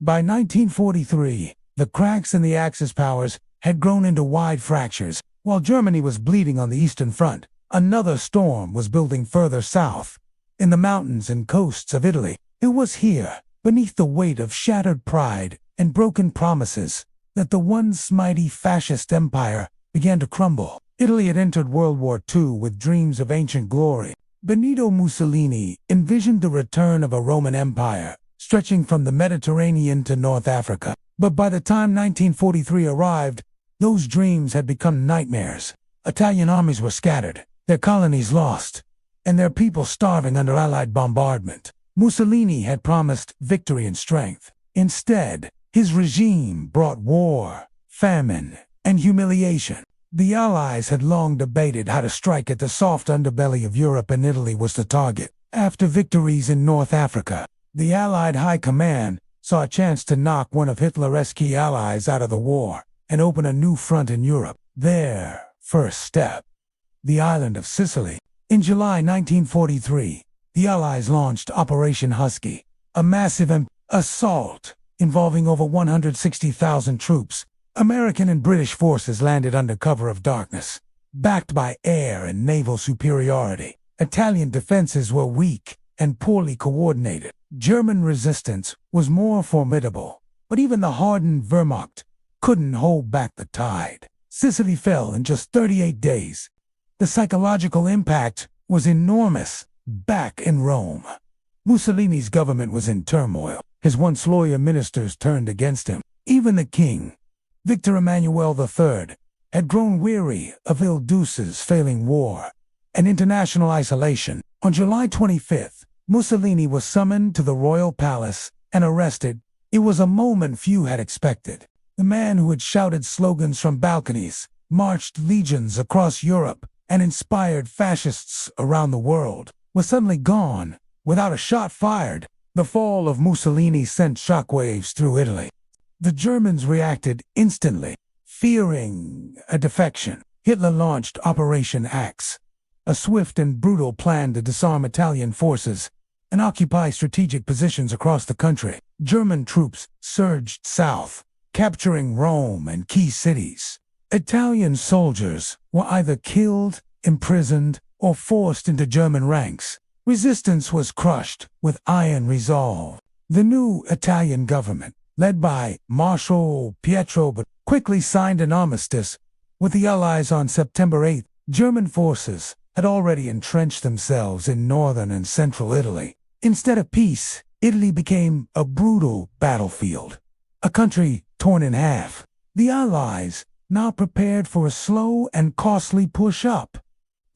By 1943, the cracks in the Axis powers had grown into wide fractures. While Germany was bleeding on the Eastern Front, another storm was building further south. In the mountains and coasts of Italy, it was here, beneath the weight of shattered pride and broken promises, that the once mighty fascist empire began to crumble. Italy had entered World War II with dreams of ancient glory. Benito Mussolini envisioned the return of a Roman Empire, stretching from the Mediterranean to North Africa. But by the time 1943 arrived, those dreams had become nightmares. Italian armies were scattered, their colonies lost, and their people starving under Allied bombardment. Mussolini had promised victory and strength. Instead, his regime brought war, famine, and humiliation. The Allies had long debated how to strike at the soft underbelly of Europe, and Italy was the target. After victories in North Africa, the Allied High Command saw a chance to knock one of Hitler's key allies out of the war and open a new front in Europe. Their first step, the island of Sicily. In July 1943, the Allies launched Operation Husky, a massive assault involving over 160,000 troops. American and British forces landed under cover of darkness, backed by air and naval superiority. Italian defenses were weak and poorly coordinated. German resistance was more formidable, but even the hardened Wehrmacht couldn't hold back the tide. Sicily fell in just 38 days. The psychological impact was enormous. Back in Rome, Mussolini's government was in turmoil. His once loyal ministers turned against him. Even the king, Victor Emmanuel III, had grown weary of Il Duce's failing war and international isolation. On July 25th, Mussolini was summoned to the royal palace and arrested. It was a moment few had expected. The man who had shouted slogans from balconies, marched legions across Europe, and inspired fascists around the world, was suddenly gone, without a shot fired. The fall of Mussolini sent shockwaves through Italy. The Germans reacted instantly, fearing a defection. Hitler launched Operation Axe, a swift and brutal plan to disarm Italian forces and occupy strategic positions across the country. German troops surged south, capturing Rome and key cities. Italian soldiers were either killed, imprisoned, or forced into German ranks. Resistance was crushed with iron resolve. The new Italian government, led by Marshal Pietro, quickly signed an armistice with the Allies on September 8th. German forces had already entrenched themselves in northern and central Italy. Instead of peace, Italy became a brutal battlefield, a country torn in half. The Allies now prepared for a slow and costly push up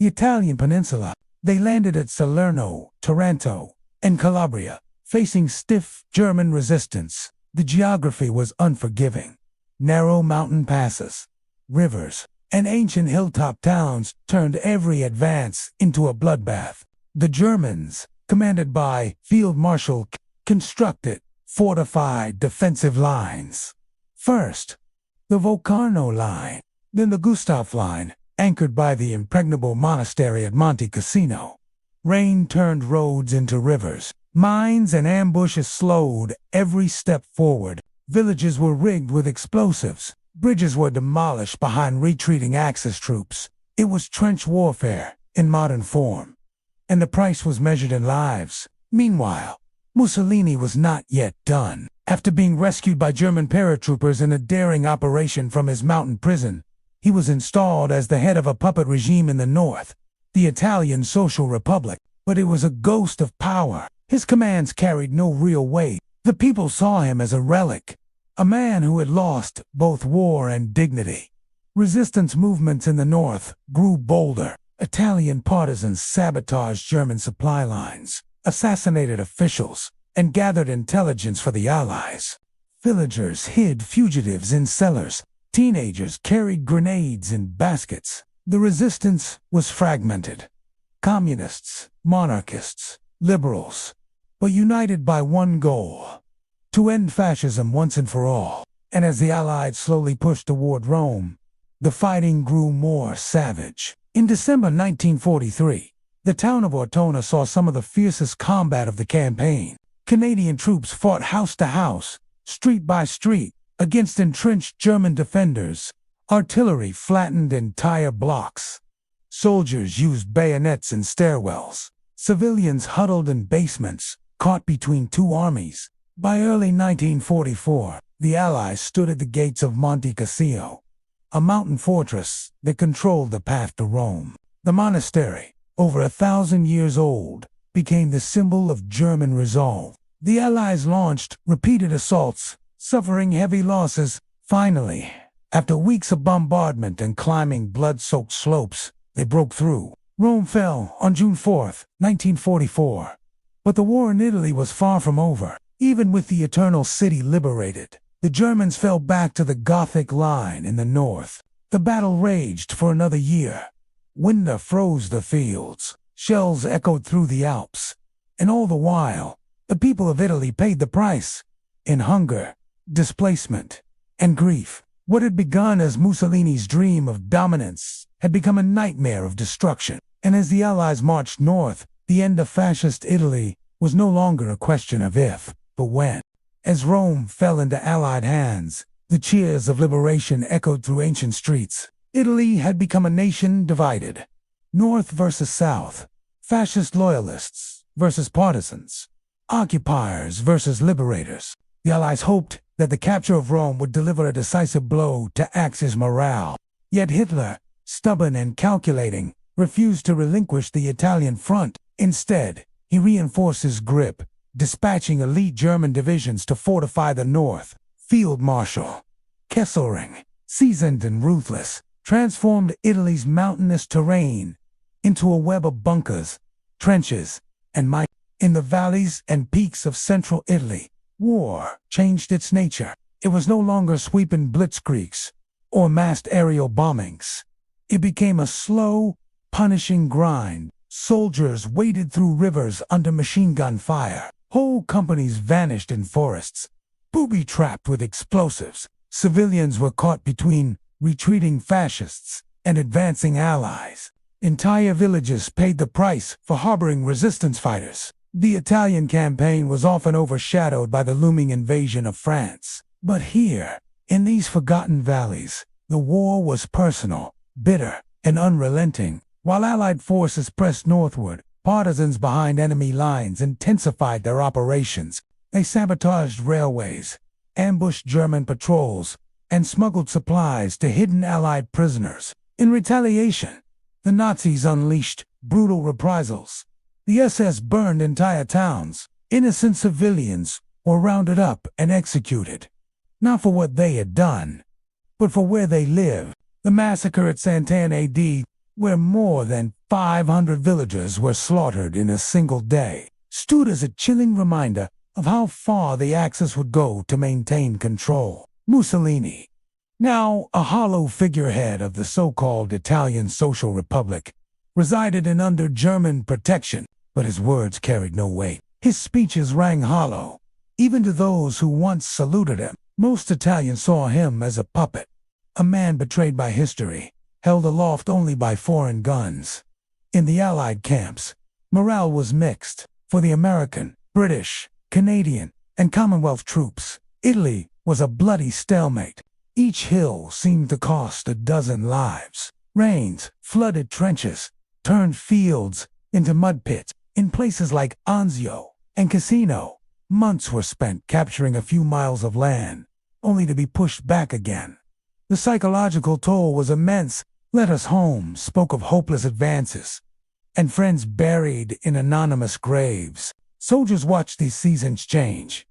the Italian peninsula. They landed at Salerno, Taranto, and Calabria, facing stiff German resistance. The geography was unforgiving. Narrow mountain passes, rivers, and ancient hilltop towns turned every advance into a bloodbath. The Germans, commanded by Field Marshal constructed fortified defensive lines. First, the Volcarno Line, then the Gustav Line, anchored by the impregnable monastery at Monte Cassino. Rain turned roads into rivers. Mines and ambushes slowed every step forward. Villages were rigged with explosives. Bridges were demolished behind retreating Axis troops. It was trench warfare in modern form, and the price was measured in lives. Meanwhile, Mussolini was not yet done. After being rescued by German paratroopers in a daring operation from his mountain prison, he was installed as the head of a puppet regime in the north, the Italian Social Republic. But it was a ghost of power. His commands carried no real weight. The people saw him as a relic, a man who had lost both war and dignity. Resistance movements in the north grew bolder. Italian partisans sabotaged German supply lines, assassinated officials, and gathered intelligence for the Allies. Villagers hid fugitives in cellars. Teenagers carried grenades in baskets. The resistance was fragmented. Communists, monarchists, liberals, but united by one goal: to end fascism once and for all. And as the Allies slowly pushed toward Rome, the fighting grew more savage. In December 1943, the town of Ortona saw some of the fiercest combat of the campaign. Canadian troops fought house to house, street by street, against entrenched German defenders. Artillery flattened entire blocks. Soldiers used bayonets in stairwells. Civilians huddled in basements, caught between two armies. By early 1944, the Allies stood at the gates of Monte Cassino, a mountain fortress that controlled the path to Rome. The monastery, over 1,000 years old, became the symbol of German resolve. The Allies launched repeated assaults, suffering heavy losses. Finally, after weeks of bombardment and climbing blood-soaked slopes, they broke through. Rome fell on June 4, 1944. But the war in Italy was far from over. Even with the Eternal City liberated, the Germans fell back to the Gothic line in the north. The battle raged for another year. Winter froze the fields. Shells echoed through the Alps. And all the while, the people of Italy paid the price in hunger, displacement, and grief. What had begun as Mussolini's dream of dominance had become a nightmare of destruction. And as the Allies marched north, the end of Fascist Italy was no longer a question of if, but when. As Rome fell into Allied hands, the cheers of liberation echoed through ancient streets. Italy had become a nation divided. North versus South, fascist loyalists versus partisans, occupiers versus liberators. The Allies hoped that the capture of Rome would deliver a decisive blow to Axis morale. Yet Hitler, stubborn and calculating, refused to relinquish the Italian front. Instead, he reinforced his grip, dispatching elite German divisions to fortify the north. Field Marshal Kesselring, seasoned and ruthless, transformed Italy's mountainous terrain into a web of bunkers, trenches, and mines. In the valleys and peaks of central Italy, war changed its nature. It was no longer sweeping blitzkriegs or massed aerial bombings. It became a slow, punishing grind. Soldiers waded through rivers under machine gun fire. Whole companies vanished in forests, booby-trapped with explosives. Civilians were caught between retreating fascists and advancing allies. Entire villages paid the price for harboring resistance fighters. The Italian campaign was often overshadowed by the looming invasion of France. But here, in these forgotten valleys, the war was personal, bitter, and unrelenting. While Allied forces pressed northward, partisans behind enemy lines intensified their operations. They sabotaged railways, ambushed German patrols, and smuggled supplies to hidden Allied prisoners. In retaliation, the Nazis unleashed brutal reprisals. The SS burned entire towns. Innocent civilians were rounded up and executed, not for what they had done, but for where they lived. The massacre at Santan AD, where more than 500 villagers were slaughtered in a single day, stood as a chilling reminder of how far the Axis would go to maintain control. Mussolini, now a hollow figurehead of the so-called Italian Social Republic, resided under German protection, but his words carried no weight. His speeches rang hollow, even to those who once saluted him. Most Italians saw him as a puppet, a man betrayed by history, held aloft only by foreign guns. In the Allied camps, morale was mixed. For the American, British, Canadian, and Commonwealth troops, Italy was a bloody stalemate. Each hill seemed to cost a dozen lives. Rains flooded trenches, turned fields into mud pits. In places like Anzio and Cassino, months were spent capturing a few miles of land, only to be pushed back again. The psychological toll was immense. Letters home spoke of hopeless advances, and friends buried in anonymous graves. Soldiers watched these seasons change,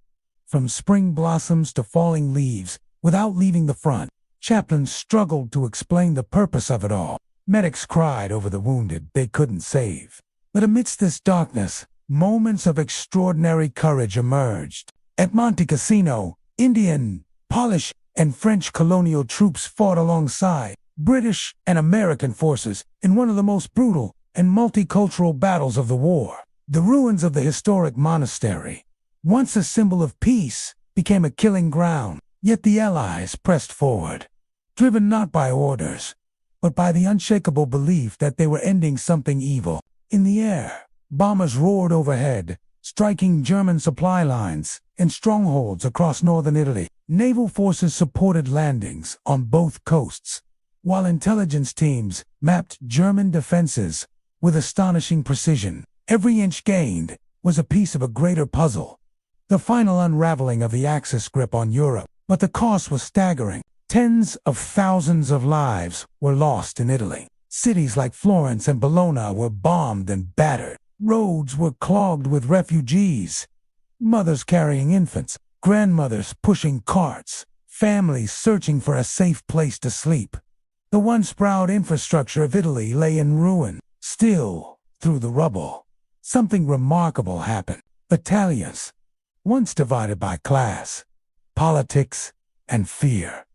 from spring blossoms to falling leaves, without leaving the front. Chaplains struggled to explain the purpose of it all. Medics cried over the wounded they couldn't save. But amidst this darkness, moments of extraordinary courage emerged. At Monte Cassino, Indian, Polish, and French colonial troops fought alongside British and American forces in one of the most brutal and multicultural battles of the war. The ruins of the historic monastery, once a symbol of peace, became a killing ground. Yet the Allies pressed forward, driven not by orders, but by the unshakable belief that they were ending something evil. In the air, bombers roared overhead, striking German supply lines. in strongholds across northern Italy. Naval forces supported landings on both coasts, while intelligence teams mapped German defenses with astonishing precision. Every inch gained was a piece of a greater puzzle, the final unraveling of the Axis grip on Europe. But the cost was staggering. Tens of thousands of lives were lost in Italy. Cities like Florence and Bologna were bombed and battered. Roads were clogged with refugees, mothers carrying infants, grandmothers pushing carts, families searching for a safe place to sleep. The once proud infrastructure of Italy lay in ruin. Still, through the rubble, something remarkable happened. Italians, once divided by class, politics, and fear,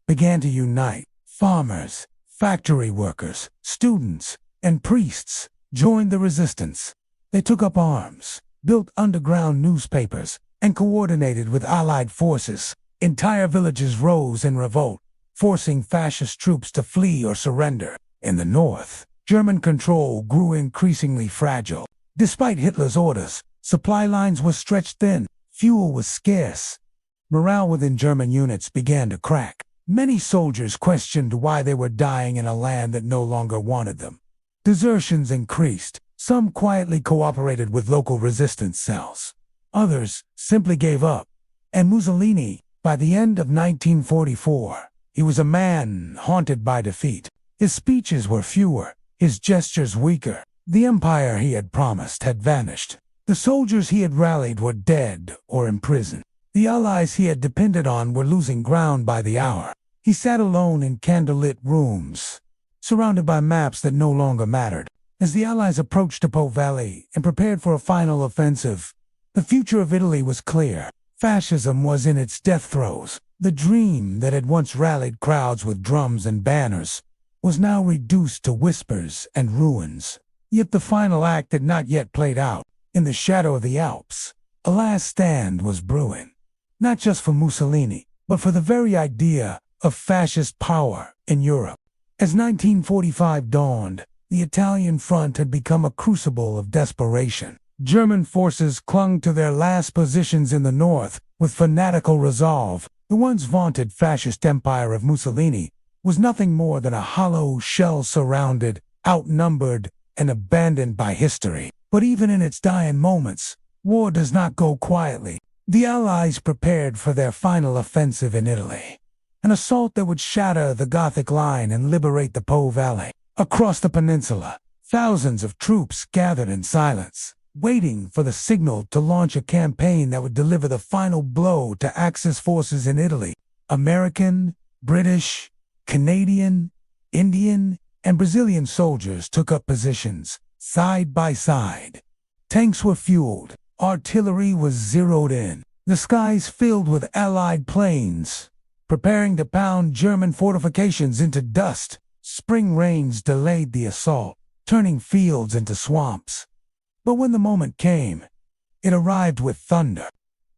began to unite. Farmers, factory workers, students, and priests joined the resistance. They took up arms, built underground newspapers, and coordinated with Allied forces. Entire villages rose in revolt, forcing fascist troops to flee or surrender. In the north, German control grew increasingly fragile. Despite Hitler's orders, supply lines were stretched thin, fuel was scarce. Morale within German units began to crack. Many soldiers questioned why they were dying in a land that no longer wanted them. Desertions increased. Some quietly cooperated with local resistance cells. Others simply gave up. And Mussolini, by the end of 1944, he was a man haunted by defeat. His speeches were fewer, his gestures weaker. The empire he had promised had vanished. The soldiers he had rallied were dead or in prison. The allies he had depended on were losing ground by the hour. He sat alone in candlelit rooms, surrounded by maps that no longer mattered. As the Allies approached the Po Valley and prepared for a final offensive, the future of Italy was clear. Fascism was in its death throes. The dream that had once rallied crowds with drums and banners was now reduced to whispers and ruins. Yet the final act had not yet played out. In the shadow of the Alps, a last stand was brewing. Not just for Mussolini, but for the very idea of fascist power in Europe. As 1945 dawned, the Italian front had become a crucible of desperation. German forces clung to their last positions in the north with fanatical resolve. The once vaunted fascist empire of Mussolini was nothing more than a hollow shell, surrounded, outnumbered, and abandoned by history. But even in its dying moments, war does not go quietly. The Allies prepared for their final offensive in Italy, an assault that would shatter the Gothic line and liberate the Po Valley. Across the peninsula, thousands of troops gathered in silence, waiting for the signal to launch a campaign that would deliver the final blow to Axis forces in Italy. American, British, Canadian, Indian, and Brazilian soldiers took up positions, side by side. Tanks were fueled, artillery was zeroed in, the skies filled with Allied planes, preparing to pound German fortifications into dust. Spring rains delayed the assault, turning fields into swamps. But when the moment came, it arrived with thunder.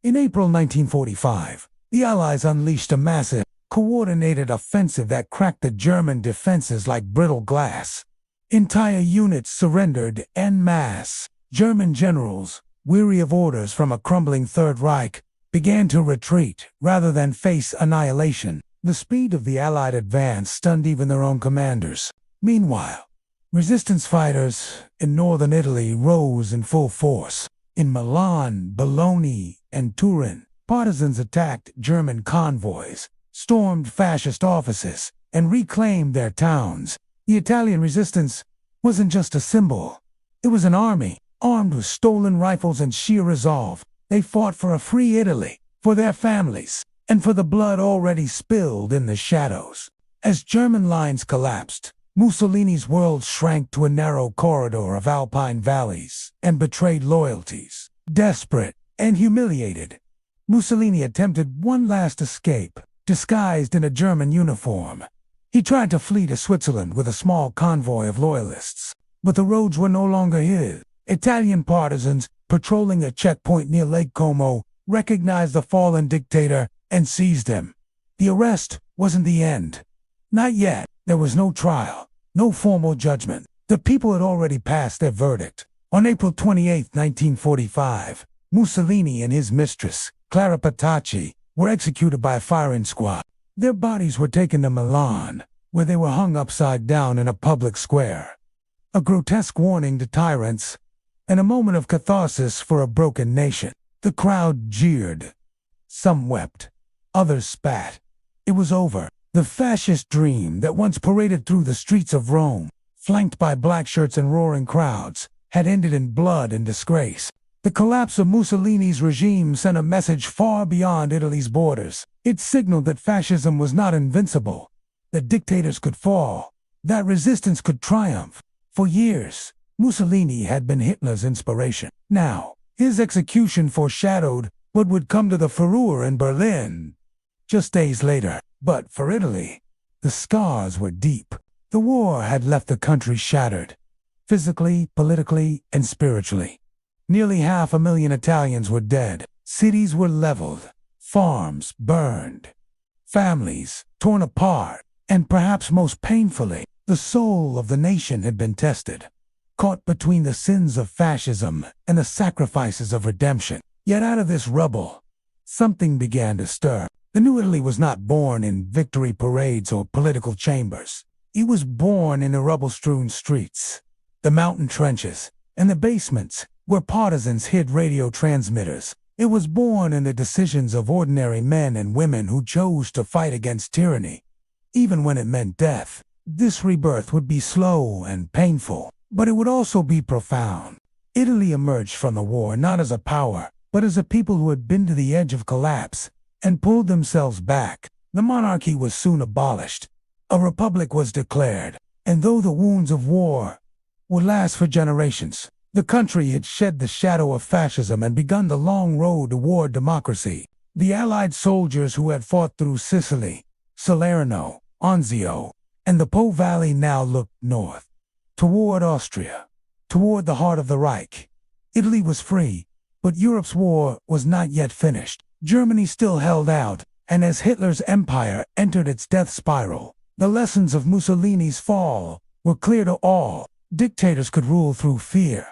In April 1945, the Allies unleashed a massive, coordinated offensive that cracked the German defenses like brittle glass. Entire units surrendered en masse. German generals, weary of orders from a crumbling Third Reich, began to retreat rather than face annihilation. The speed of the Allied advance stunned even their own commanders. Meanwhile, resistance fighters in northern Italy rose in full force. In Milan, Bologna, and Turin, partisans attacked German convoys, stormed fascist offices, and reclaimed their towns. The Italian resistance wasn't just a symbol. It was an army, armed with stolen rifles and sheer resolve. They fought for a free Italy, for their families, and for the blood already spilled in the shadows. As German lines collapsed, Mussolini's world shrank to a narrow corridor of alpine valleys and betrayed loyalties. Desperate and humiliated, Mussolini attempted one last escape, disguised in a German uniform. He tried to flee to Switzerland with a small convoy of loyalists, but the roads were no longer his. Italian partisans, patrolling a checkpoint near Lake Como, recognized the fallen dictator and seized him. The arrest wasn't the end. Not yet. There was no trial, no formal judgment. The people had already passed their verdict. On April 28, 1945, Mussolini and his mistress, Clarapatacci, were executed by a firing squad. Their bodies were taken to Milan, where they were hung upside down in a public square. A grotesque warning to tyrants, and a moment of catharsis for a broken nation. The crowd jeered. Some wept. Others spat. It was over. The fascist dream that once paraded through the streets of Rome, flanked by black shirts and roaring crowds, had ended in blood and disgrace. The collapse of Mussolini's regime sent a message far beyond Italy's borders. It signaled that fascism was not invincible, that dictators could fall, that resistance could triumph. For years, Mussolini had been Hitler's inspiration. Now, his execution foreshadowed what would come to the furor in Berlin just days later. But for Italy, the scars were deep. The war had left the country shattered, physically, politically, and spiritually. Nearly 500,000 Italians were dead. Cities were leveled, farms burned, families torn apart, and perhaps most painfully, the soul of the nation had been tested, caught between the sins of fascism and the sacrifices of redemption. Yet out of this rubble, something began to stir. The new Italy was not born in victory parades or political chambers. It was born in the rubble-strewn streets, the mountain trenches, and the basements where partisans hid radio transmitters. It was born in the decisions of ordinary men and women who chose to fight against tyranny, even when it meant death. This rebirth would be slow and painful, but it would also be profound. Italy emerged from the war not as a power, but as a people who had been to the edge of collapse and pulled themselves back. The monarchy was soon abolished. A republic was declared, and though the wounds of war would last for generations, the country had shed the shadow of fascism and begun the long road toward democracy. The Allied soldiers who had fought through Sicily, Salerno, Anzio, and the Po Valley now looked north, toward Austria, toward the heart of the Reich. Italy was free, but Europe's war was not yet finished. Germany still held out, and as Hitler's empire entered its death spiral, the lessons of Mussolini's fall were clear to all. Dictators could rule through fear,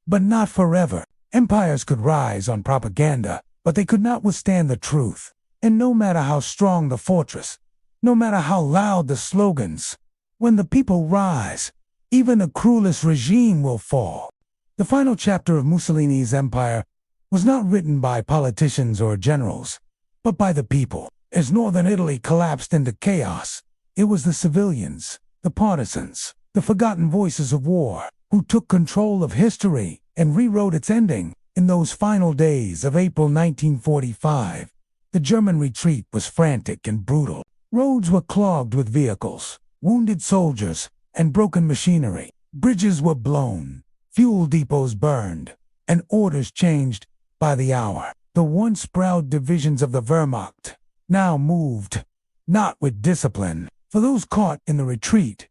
but not forever. Empires could rise on propaganda, but they could not withstand the truth. And no matter how strong the fortress, no matter how loud the slogans, when the people rise, even the cruelest regime will fall. The final chapter of Mussolini's empire was not written by politicians or generals, but by the people. As northern Italy collapsed into chaos, it was the civilians, the partisans, the forgotten voices of war, who took control of history and rewrote its ending. In those final days of April 1945, the German retreat was frantic and brutal. Roads were clogged with vehicles, wounded soldiers, and broken machinery. Bridges were blown, fuel depots burned, and orders changed by the hour. The once proud divisions of the Wehrmacht now moved, not with discipline. For those caught in the retreat,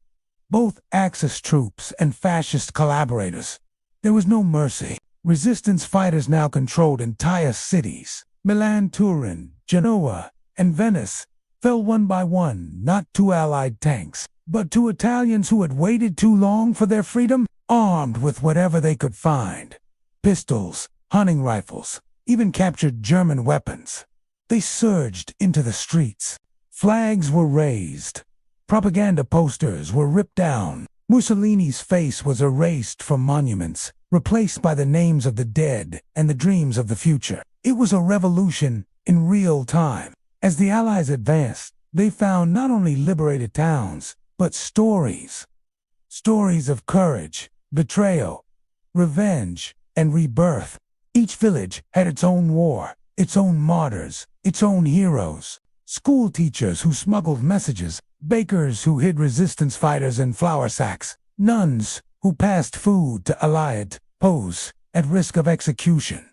both Axis troops and fascist collaborators, there was no mercy. Resistance fighters now controlled entire cities. Milan, Turin, Genoa, and Venice fell one by one, not to Allied tanks, but to Italians who had waited too long for their freedom, armed with whatever they could find. Pistols, hunting rifles, even captured German weapons. They surged into the streets. Flags were raised. Propaganda posters were ripped down. Mussolini's face was erased from monuments, replaced by the names of the dead and the dreams of the future. It was a revolution in real time. As the Allies advanced, they found not only liberated towns, but stories. Stories of courage, betrayal, revenge, and rebirth. Each village had its own war, its own martyrs, its own heroes. School teachers who smuggled messages, bakers who hid resistance fighters in flour sacks, nuns who passed food to Allied foes at risk of execution.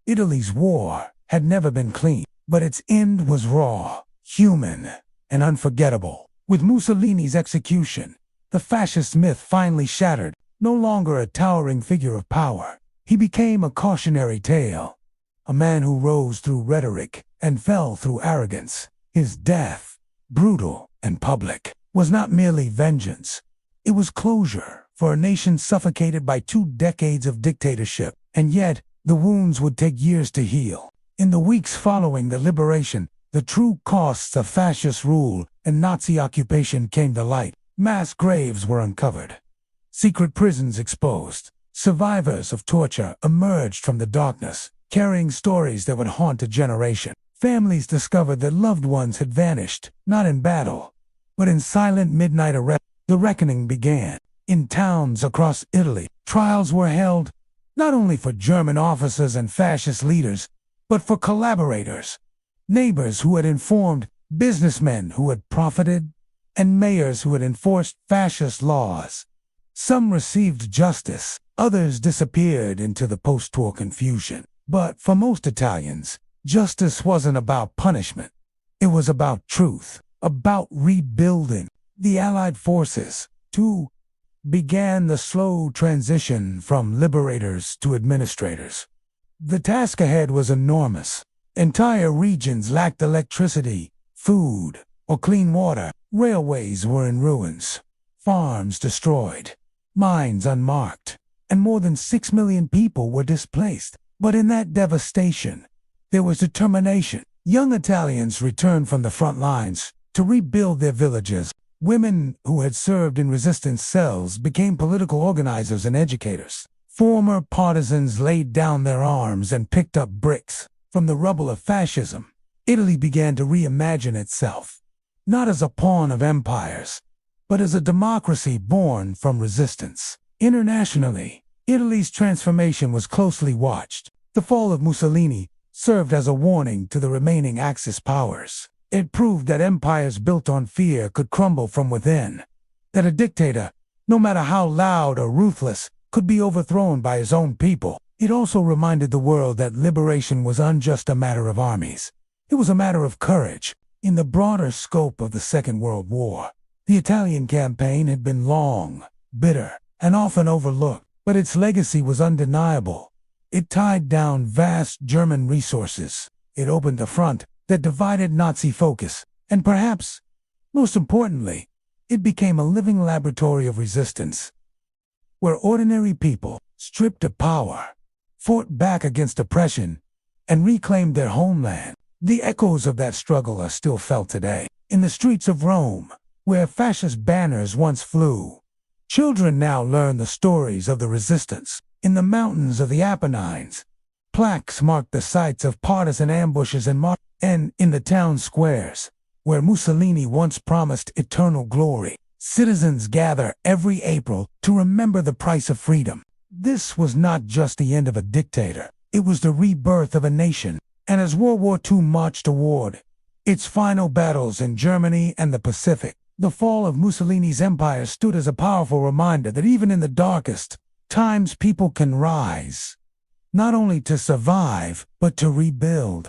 Italy's war had never been clean, but its end was raw, human, and unforgettable. With Mussolini's execution, the fascist myth finally shattered. No longer a towering figure of power, he became a cautionary tale, a man who rose through rhetoric and fell through arrogance. His death, brutal and public, was not merely vengeance. It was closure for a nation suffocated by 2 decades of dictatorship, and yet the wounds would take years to heal. In the weeks following the liberation, the true costs of fascist rule and Nazi occupation came to light. Mass graves were uncovered, secret prisons exposed. Survivors of torture emerged from the darkness, carrying stories that would haunt a generation. Families discovered that loved ones had vanished, not in battle, but in silent midnight arrest. The reckoning began. In towns across Italy, trials were held, not only for German officers and fascist leaders, but for collaborators, neighbors who had informed, businessmen who had profited, and mayors who had enforced fascist laws. Some received justice, others disappeared into the post-war confusion. But for most Italians, justice wasn't about punishment. It was about truth, about rebuilding. The Allied forces, too, began the slow transition from liberators to administrators. The task ahead was enormous. Entire regions lacked electricity, food, or clean water. Railways were in ruins, farms destroyed, mines unmarked, and more than 6 million people were displaced. But in that devastation, there was determination. Young Italians returned from the front lines to rebuild their villages. Women who had served in resistance cells became political organizers and educators. Former partisans laid down their arms and picked up bricks. From the rubble of fascism, Italy began to reimagine itself, not as a pawn of empires, but as a democracy born from resistance. Internationally, Italy's transformation was closely watched. The fall of Mussolini served as a warning to the remaining Axis powers. It proved that empires built on fear could crumble from within, that a dictator, no matter how loud or ruthless, could be overthrown by his own people. It also reminded the world that liberation was just a matter of armies. It was a matter of courage. In the broader scope of the Second World War, the Italian campaign had been long, bitter, and often overlooked, but its legacy was undeniable. It tied down vast German resources. It opened a front that divided Nazi focus, and perhaps, most importantly, it became a living laboratory of resistance, where ordinary people, stripped of power, fought back against oppression and reclaimed their homeland. The echoes of that struggle are still felt today. In the streets of Rome, where fascist banners once flew, children now learn the stories of the resistance. In the mountains of the Apennines, plaques mark the sites of partisan ambushes and in the town squares, where Mussolini once promised eternal glory, citizens gather every April to remember the price of freedom. This was not just the end of a dictator, it was the rebirth of a nation. And as World War II marched toward its final battles in Germany and the Pacific, the fall of Mussolini's empire stood as a powerful reminder that even in the darkest times people can rise, not only to survive, but to rebuild.